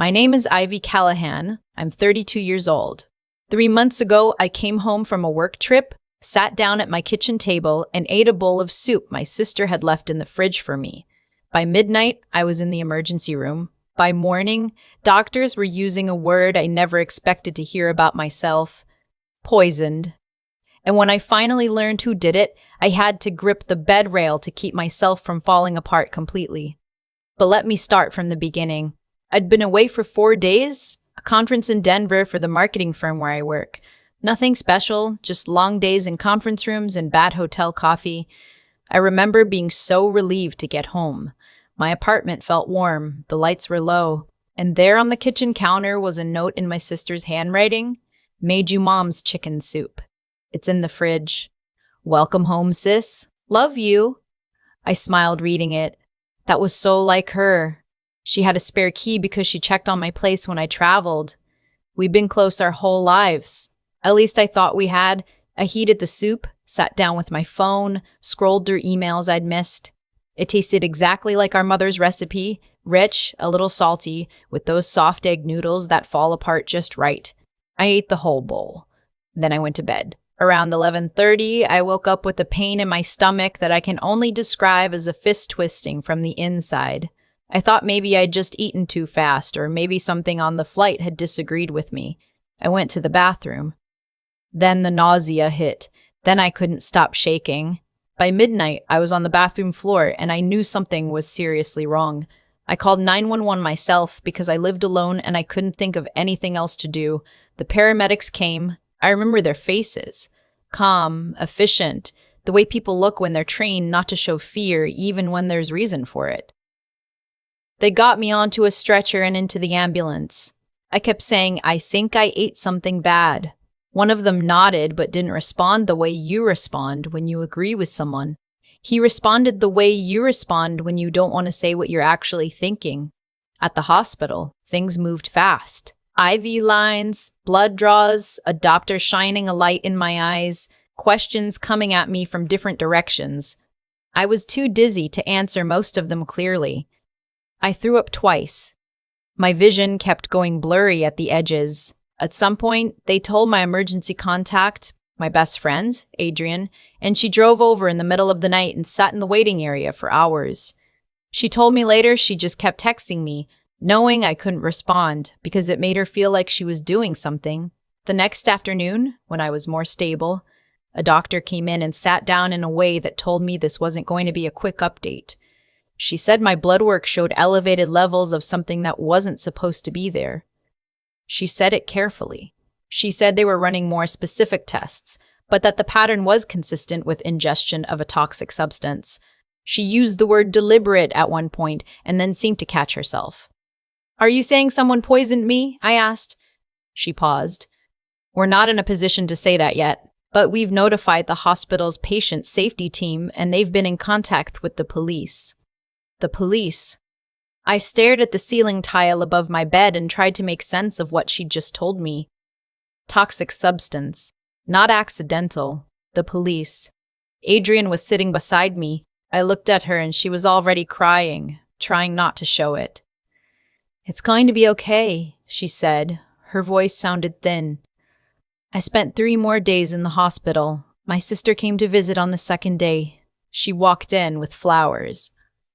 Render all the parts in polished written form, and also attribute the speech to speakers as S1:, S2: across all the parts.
S1: My name is Ivy Callahan. I'm 32 years old. 3 months ago, I came home from a work trip, sat down at my kitchen table, and ate a bowl of soup my sister had left in the fridge for me. By midnight, I was in the emergency room. By morning, doctors were using a word I never expected to hear about myself: poisoned. And when I finally learned who did it, I had to grip the bed rail to keep myself from falling apart completely. But let me start from the beginning. I'd been away for 4 days, a conference in Denver for the marketing firm where I work. Nothing special, just long days in conference rooms and bad hotel coffee. I remember being so relieved to get home. My apartment felt warm, the lights were low, and there on the kitchen counter was a note in my sister's handwriting: "Made you mom's chicken soup. It's in the fridge. Welcome home, sis. Love you." I smiled reading it. That was so like her. She had a spare key because she checked on my place when I traveled. We'd been close our whole lives. At least I thought we had. I heated the soup, sat down with my phone, scrolled through emails I'd missed. It tasted exactly like our mother's recipe, rich, a little salty, with those soft egg noodles that fall apart just right. I ate the whole bowl. Then I went to bed. Around 11:30, I woke up with a pain in my stomach that I can only describe as a fist twisting from the inside. I thought maybe I'd just eaten too fast, or maybe something on the flight had disagreed with me. I went to the bathroom. Then the nausea hit. Then I couldn't stop shaking. By midnight, I was on the bathroom floor, and I knew something was seriously wrong. I called 911 myself because I lived alone and I couldn't think of anything else to do. The paramedics came. I remember their faces. Calm, efficient, the way people look when they're trained not to show fear even when there's reason for it. They got me onto a stretcher and into the ambulance. I kept saying, "I think I ate something bad." One of them nodded but didn't respond the way you respond when you agree with someone. He responded the way you respond when you don't want to say what you're actually thinking. At the hospital, things moved fast. IV lines, blood draws, a doctor shining a light in my eyes, questions coming at me from different directions. I was too dizzy to answer most of them clearly. I threw up twice. My vision kept going blurry at the edges. At some point, they told my emergency contact, my best friend, Adrian, and she drove over in the middle of the night and sat in the waiting area for hours. She told me later she just kept texting me, knowing I couldn't respond because it made her feel like she was doing something. The next afternoon, when I was more stable, a doctor came in and sat down in a way that told me this wasn't going to be a quick update. She said my blood work showed elevated levels of something that wasn't supposed to be there. She said it carefully. She said they were running more specific tests, but that the pattern was consistent with ingestion of a toxic substance. She used the word deliberate at one point and then seemed to catch herself. "Are you saying someone poisoned me?" I asked. She paused. "We're not in a position to say that yet, but we've notified the hospital's patient safety team and they've been in contact with the police." The police. I stared at the ceiling tile above my bed and tried to make sense of what she'd just told me. Toxic substance. Not accidental. The police. Adrian was sitting beside me. I looked at her and she was already crying, trying not to show it. "It's going to be okay," she said. Her voice sounded thin. I spent 3 more days in the hospital. My sister came to visit on the second day. She walked in with flowers.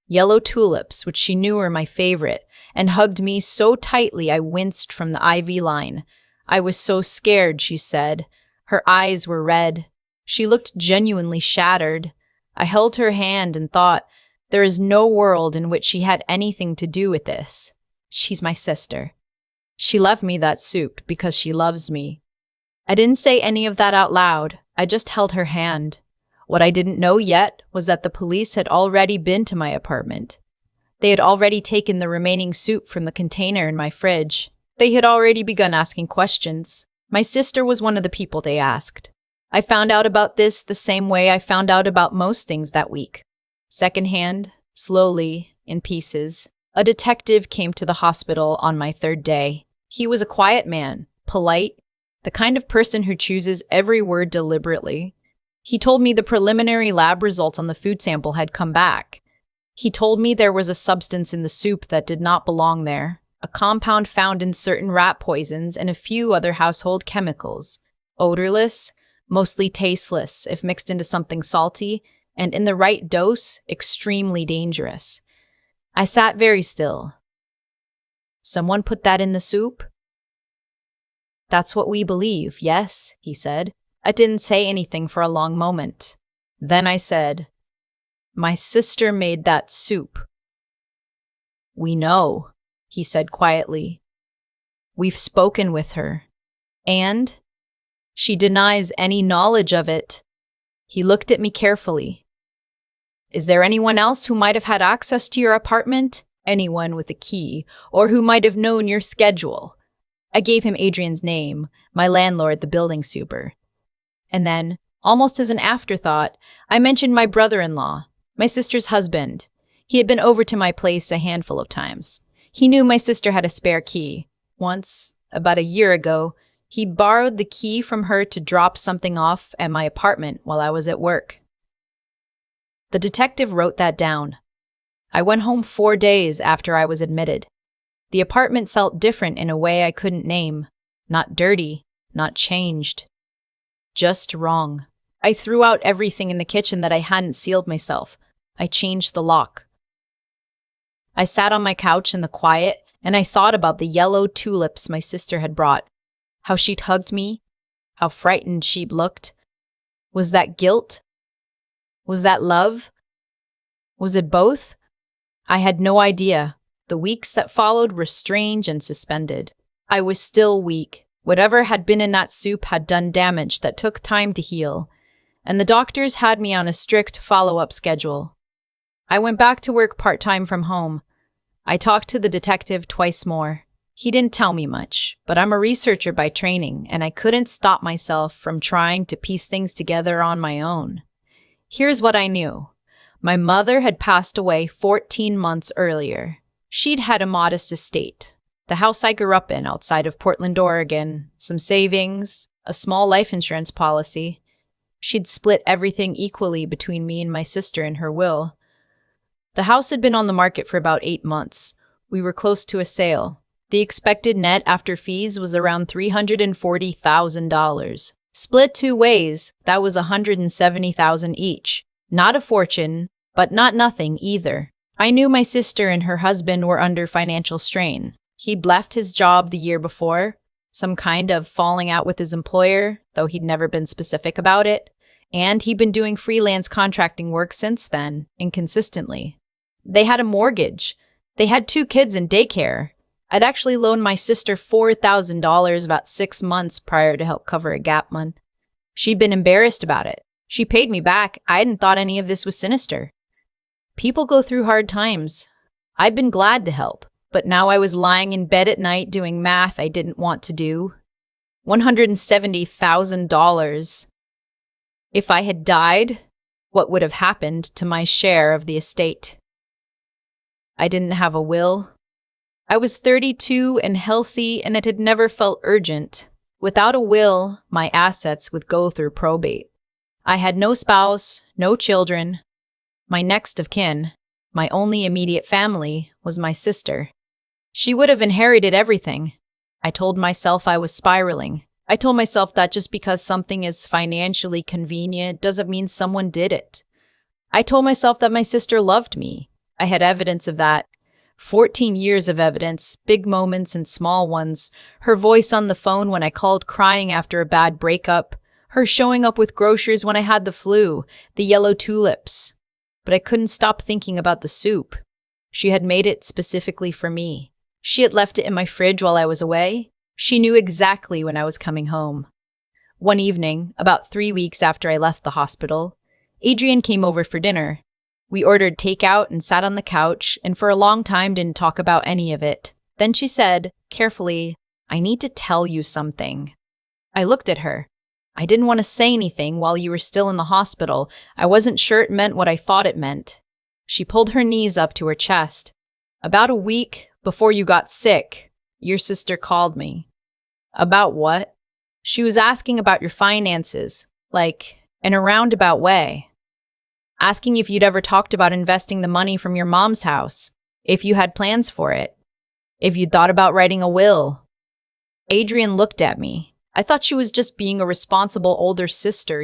S1: Yellow tulips, which she knew were my favorite, and hugged me so tightly I winced from the IV line. "I was so scared," she said. Her eyes were red. She looked genuinely shattered. I held her hand and thought, there is no world in which she had anything to do with this. She's my sister. She left me that soup because she loves me. I didn't say any of that out loud. I just held her hand. What I didn't know yet was that the police had already been to my apartment. They had already taken the remaining soup from the container in my fridge. They had already begun asking questions. My sister was one of the people they asked. I found out about this the same way I found out about most things that week. Secondhand, slowly, in pieces. A detective came to the hospital on my 3rd day. He was a quiet man, polite, the kind of person who chooses every word deliberately. He told me the preliminary lab results on the food sample had come back. He told me there was a substance in the soup that did not belong there, a compound found in certain rat poisons and a few other household chemicals. Odorless, mostly tasteless if mixed into something salty, and in the right dose, extremely dangerous. I sat very still. Someone put that in the soup? That's what we believe, yes, he said. I didn't say anything for a long moment. Then I said, my sister made that soup. We know, he said quietly. We've spoken with her. And she denies any knowledge of it. He looked at me carefully. Is there anyone else who might have had access to your apartment? Anyone with a key, or who might have known your schedule? I gave him Adrian's name, my landlord, the building super. And then, almost as an afterthought, I mentioned my brother-in-law, my sister's husband. He had been over to my place a handful of times. He knew my sister had a spare key. Once, about a year ago, he borrowed the key from her to drop something off at my apartment while I was at work. The detective wrote that down. I went home 4 days after I was admitted. The apartment felt different in a way I couldn't name. Not dirty, not changed. Just wrong. I threw out everything in the kitchen that I hadn't sealed myself. I changed the lock. I sat on my couch in the quiet, and I thought about the yellow tulips my sister had brought. How she'd hugged me, how frightened she'd looked. Was that guilt? Was that love? Was it both? I had no idea. The weeks that followed were strange and suspended. I was still weak. Whatever had been in that soup had done damage that took time to heal, and the doctors had me on a strict follow-up schedule. I went back to work part-time from home. I talked to the detective twice more. He didn't tell me much, but I'm a researcher by training, and I couldn't stop myself from trying to piece things together on my own. Here's what I knew. My mother had passed away 14 months earlier. She'd had a modest estate. The house I grew up in outside of Portland, Oregon, some savings, a small life insurance policy. She'd split everything equally between me and my sister in her will. The house had been on the market for about 8 months. We were close to a sale. The expected net after fees was around $340,000. Split 2 ways, that was $170,000 each. Not a fortune, but not nothing either. I knew my sister and her husband were under financial strain. He'd left his job the year before, some kind of falling out with his employer, though he'd never been specific about it, and he'd been doing freelance contracting work since then, inconsistently. They had a mortgage. They had 2 kids in daycare. I'd actually loaned my sister $4,000 about 6 months prior to help cover a gap month. She'd been embarrassed about it. She paid me back. I hadn't thought any of this was sinister. People go through hard times. I'd been glad to help, but now I was lying in bed at night doing math I didn't want to do. $170,000. If I had died, what would have happened to my share of the estate? I didn't have a will. I was 32 and healthy, and it had never felt urgent. Without a will, my assets would go through probate. I had no spouse, no children. My next of kin, my only immediate family, was my sister. She would have inherited everything. I told myself I was spiraling. I told myself that just because something is financially convenient doesn't mean someone did it. I told myself that my sister loved me. I had evidence of that. 14 years of evidence, big moments and small ones. Her voice on the phone when I called crying after a bad breakup. Her showing up with groceries when I had the flu. The yellow tulips. But I couldn't stop thinking about the soup. She had made it specifically for me. She had left it in my fridge while I was away. She knew exactly when I was coming home. One evening, about 3 weeks after I left the hospital, Adrian came over for dinner. We ordered takeout and sat on the couch, and for a long time didn't talk about any of it. Then she said, carefully, I need to tell you something. I looked at her. I didn't want to say anything while you were still in the hospital. I wasn't sure it meant what I thought it meant. She pulled her knees up to her chest. About a week before you got sick, your sister called me. About what? She was asking about your finances, like, in a roundabout way. Asking if you'd ever talked about investing the money from your mom's house, if you had plans for it. If you thought about writing a will. Adrian looked at me. I thought she was just being a responsible older sister,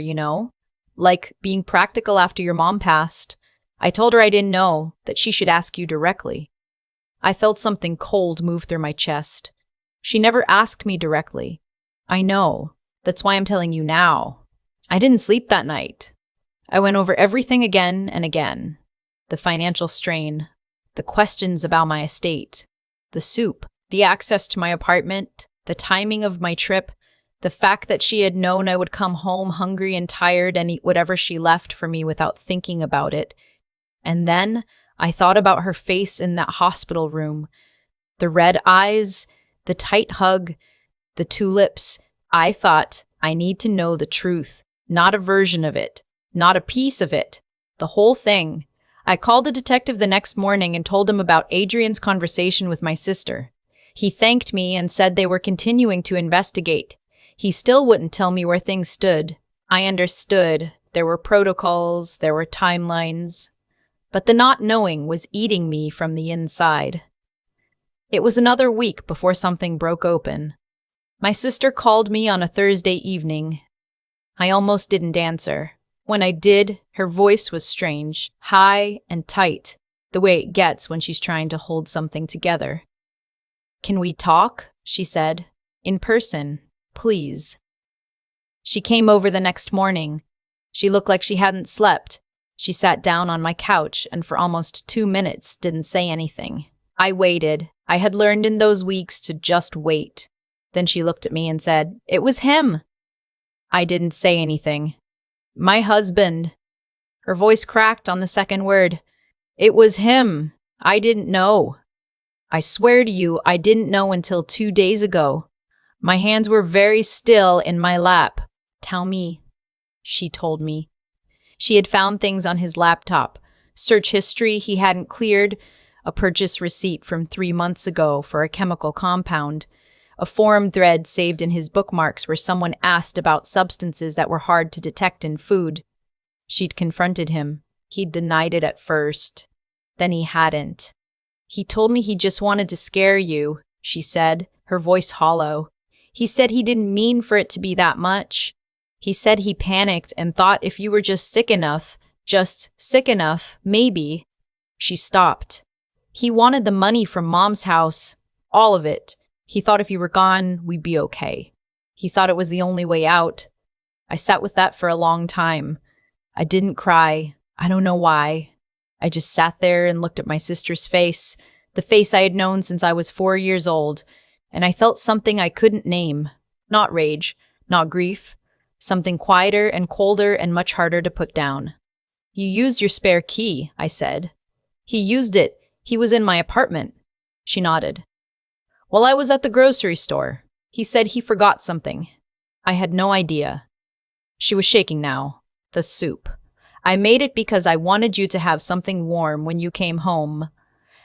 S1: like being practical after your mom passed. I told her I didn't know, that she should ask you directly. I felt something cold move through my chest. She never asked me directly. I know. That's why I'm telling you now. I didn't sleep that night. I went over everything again and again. The financial strain, the questions about my estate, the soup, the access to my apartment, the timing of my trip, the fact that she had known I would come home hungry and tired and eat whatever she left for me without thinking about it. And then I thought about her face in that hospital room, the red eyes, the tight hug, the tulips. I thought, I need to know the truth, not a version of it, not a piece of it, the whole thing. I called the detective the next morning and told him about Adrian's conversation with my sister. He thanked me and said they were continuing to investigate. He still wouldn't tell me where things stood. I understood. There were protocols, there were timelines. But the not knowing was eating me from the inside. It was another week before something broke open. My sister called me on a Thursday evening. I almost didn't answer. When I did, her voice was strange, high and tight, the way it gets when she's trying to hold something together. "Can we talk?" she said. "In person, please." She came over the next morning. She looked like she hadn't slept. She sat down on my couch and for almost 2 minutes didn't say anything. I waited. I had learned in those weeks to just wait. Then she looked at me and said, "It was him." I didn't say anything. "My husband." Her voice cracked on the second word. "It was him. I didn't know. I swear to you, I didn't know until 2 days ago. My hands were very still in my lap. Tell me," she told me. She had found things on his laptop, search history he hadn't cleared, a purchase receipt from 3 months ago for a chemical compound, a forum thread saved in his bookmarks where someone asked about substances that were hard to detect in food. She'd confronted him. He'd denied it at first. Then he hadn't. "He told me he just wanted to scare you," she said, her voice hollow. "He said he didn't mean for it to be that much. He said he panicked and thought if you were just sick enough, maybe." She stopped. "He wanted the money from Mom's house, all of it. He thought if you were gone, we'd be okay. He thought it was the only way out." I sat with that for a long time. I didn't cry. I don't know why. I just sat there and looked at my sister's face, the face I had known since I was 4 years old, and I felt something I couldn't name. Not rage, not grief. Something quieter and colder and much harder to put down. "You used your spare key," I said. "He used it. He was in my apartment." She nodded. "While I was at the grocery store. He said he forgot something." I had no idea. She was shaking now. "The soup. I made it because I wanted you to have something warm when you came home.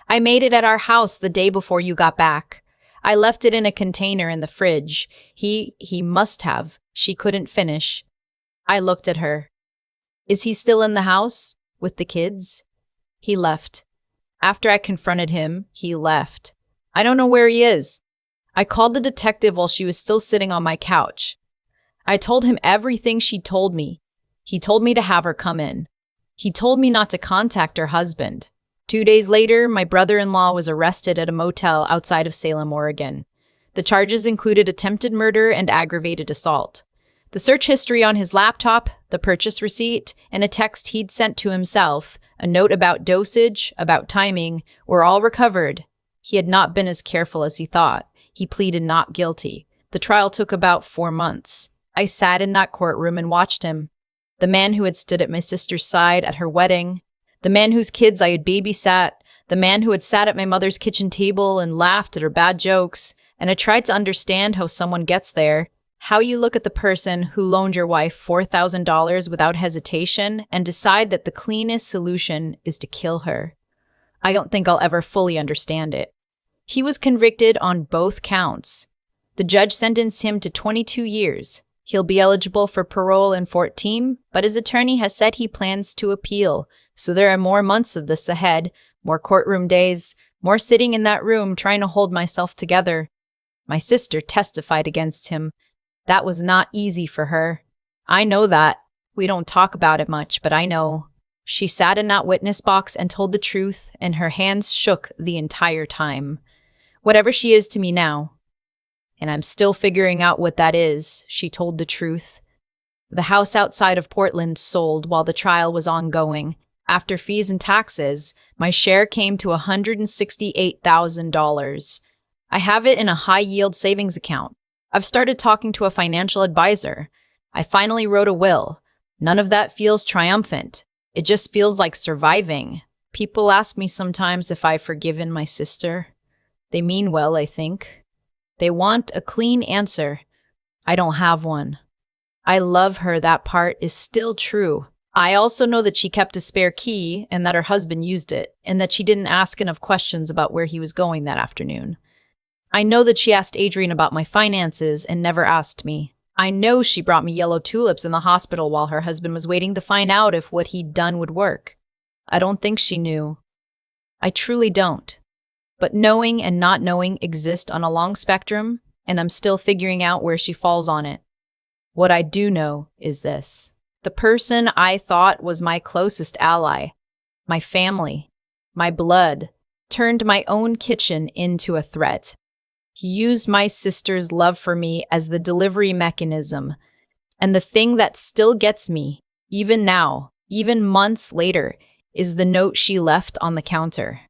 S1: I made it at our house the day before you got back. I left it in a container in the fridge. He must have." She couldn't finish. I looked at her. "Is he still in the house? With the kids?" "He left. After I confronted him, he left. I don't know where he is." I called the detective while she was still sitting on my couch. I told him everything she told me. He told me to have her come in. He told me not to contact her husband. 2 days later, my brother-in-law was arrested at a motel outside of Salem, Oregon. The charges included attempted murder and aggravated assault. The search history on his laptop, the purchase receipt, and a text he'd sent to himself, a note about dosage, about timing, were all recovered. He had not been as careful as he thought. He pleaded not guilty. The trial took about 4 months. I sat in that courtroom and watched him. The man who had stood at my sister's side at her wedding, the man whose kids I had babysat, the man who had sat at my mother's kitchen table and laughed at her bad jokes, and I tried to understand how someone gets there. How you look at the person who loaned your wife $4,000 without hesitation and decide that the cleanest solution is to kill her. I don't think I'll ever fully understand it. He was convicted on both counts. The judge sentenced him to 22 years. He'll be eligible for parole in 14, but his attorney has said he plans to appeal, so there are more months of this ahead, more courtroom days, more sitting in that room trying to hold myself together. My sister testified against him. That was not easy for her. I know that. We don't talk about it much, but I know. She sat in that witness box and told the truth, and her hands shook the entire time. Whatever she is to me now. And I'm still figuring out what that is, she told the truth. The house outside of Portland sold while the trial was ongoing. After fees and taxes, my share came to $168,000. I have it in a high-yield savings account. I've started talking to a financial advisor. I finally wrote a will. None of that feels triumphant. It just feels like surviving. People ask me sometimes if I've forgiven my sister. They mean well, I think. They want a clean answer. I don't have one. I love her, that part is still true. I also know that she kept a spare key and that her husband used it, and that she didn't ask enough questions about where he was going that afternoon. I know that she asked Adrian about my finances and never asked me. I know she brought me yellow tulips in the hospital while her husband was waiting to find out if what he'd done would work. I don't think she knew. I truly don't. But knowing and not knowing exist on a long spectrum, and I'm still figuring out where she falls on it. What I do know is this. The person I thought was my closest ally, my family, my blood, turned my own kitchen into a threat. He used my sister's love for me as the delivery mechanism. And the thing that still gets me, even now, even months later, is the note she left on the counter.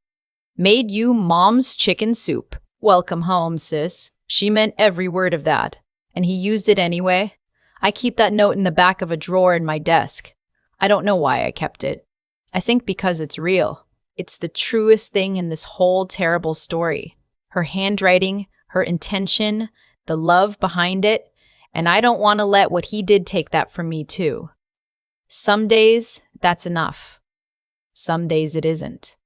S1: Made you mom's chicken soup. Welcome home, sis. She meant every word of that. And he used it anyway. I keep that note in the back of a drawer in my desk. I don't know why I kept it. I think because it's real. It's the truest thing in this whole terrible story. Her handwriting, her intention, the love behind it, and I don't want to let what he did take that from me too. Some days, that's enough. Some days it isn't.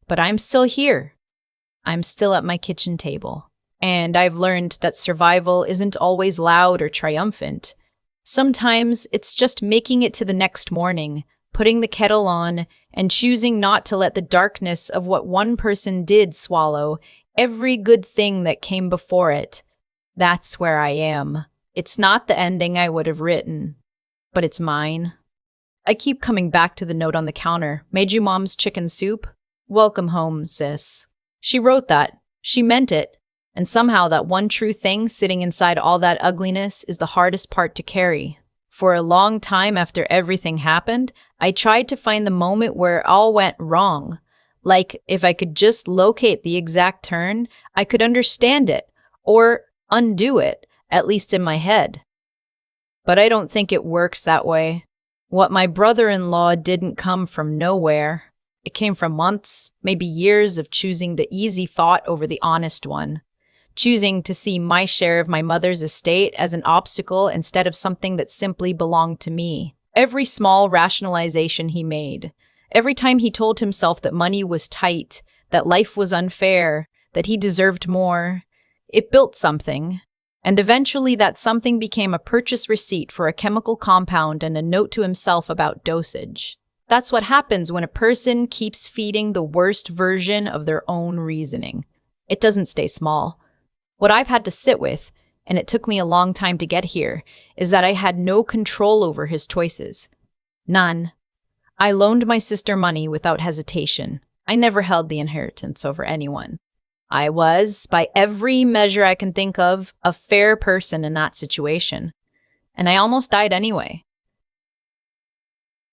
S1: But I'm still here. I'm still at my kitchen table. And I've learned that survival isn't always loud or triumphant. Sometimes it's just making it to the next morning, putting the kettle on, and choosing not to let the darkness of what one person did swallow every good thing that came before it. That's where I am. It's not the ending I would have written, but it's mine. I keep coming back to the note on the counter. Made you mom's chicken soup? Welcome home, sis. She wrote that. She meant it. And somehow that one true thing sitting inside all that ugliness is the hardest part to carry. For a long time after everything happened, I tried to find the moment where it all went wrong. Like, if I could just locate the exact turn, I could understand it, or undo it, at least in my head. But I don't think it works that way. What my brother-in-law didn't come from nowhere. It came from months, maybe years of choosing the easy thought over the honest one. Choosing to see my share of my mother's estate as an obstacle instead of something that simply belonged to me. Every small rationalization he made, every time he told himself that money was tight, that life was unfair, that he deserved more, it built something. And eventually that something became a purchase receipt for a chemical compound and a note to himself about dosage. That's what happens when a person keeps feeding the worst version of their own reasoning. It doesn't stay small. What I've had to sit with, and it took me a long time to get here, is that I had no control over his choices. None. I loaned my sister money without hesitation. I never held the inheritance over anyone. I was, by every measure I can think of, a fair person in that situation. And I almost died anyway.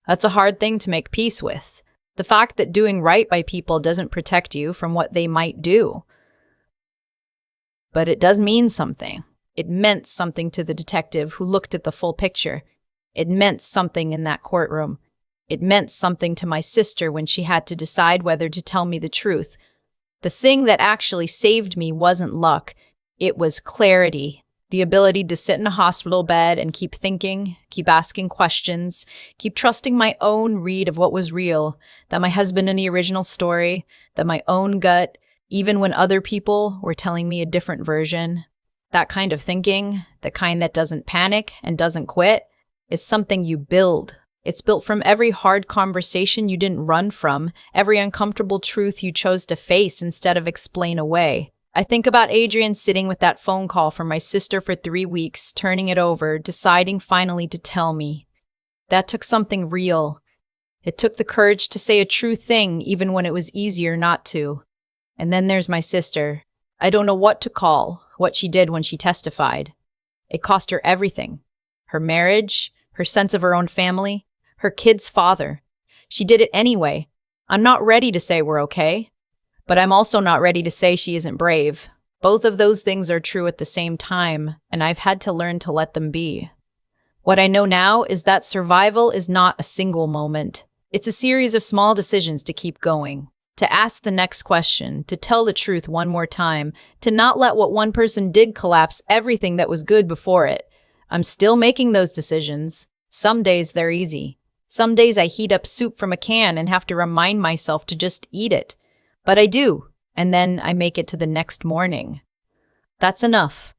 S1: That's a hard thing to make peace with. The fact that doing right by people doesn't protect you from what they might do. But it does mean something. It meant something to the detective who looked at the full picture. It meant something in that courtroom. It meant something to my sister when she had to decide whether to tell me the truth. The thing that actually saved me wasn't luck. It was clarity. The ability to sit in a hospital bed and keep thinking, keep asking questions, keep trusting my own read of what was real, that my husband in the original story, that my own gut, even when other people were telling me a different version. That kind of thinking, the kind that doesn't panic and doesn't quit, is something you build. It's built from every hard conversation you didn't run from, every uncomfortable truth you chose to face instead of explain away. I think about Adrian sitting with that phone call from my sister for 3 weeks, turning it over, deciding finally to tell me. That took something real. It took the courage to say a true thing even when it was easier not to. And then there's my sister. I don't know what to call what she did when she testified. It cost her everything. Her marriage, her sense of her own family, her kid's father. She did it anyway. I'm not ready to say we're okay, but I'm also not ready to say she isn't brave. Both of those things are true at the same time, and I've had to learn to let them be. What I know now is that survival is not a single moment. It's a series of small decisions to keep going, to ask the next question, to tell the truth one more time, to not let what one person did collapse everything that was good before it. I'm still making those decisions. Some days they're easy. Some days I heat up soup from a can and have to remind myself to just eat it. But I do, and then I make it to the next morning. That's enough.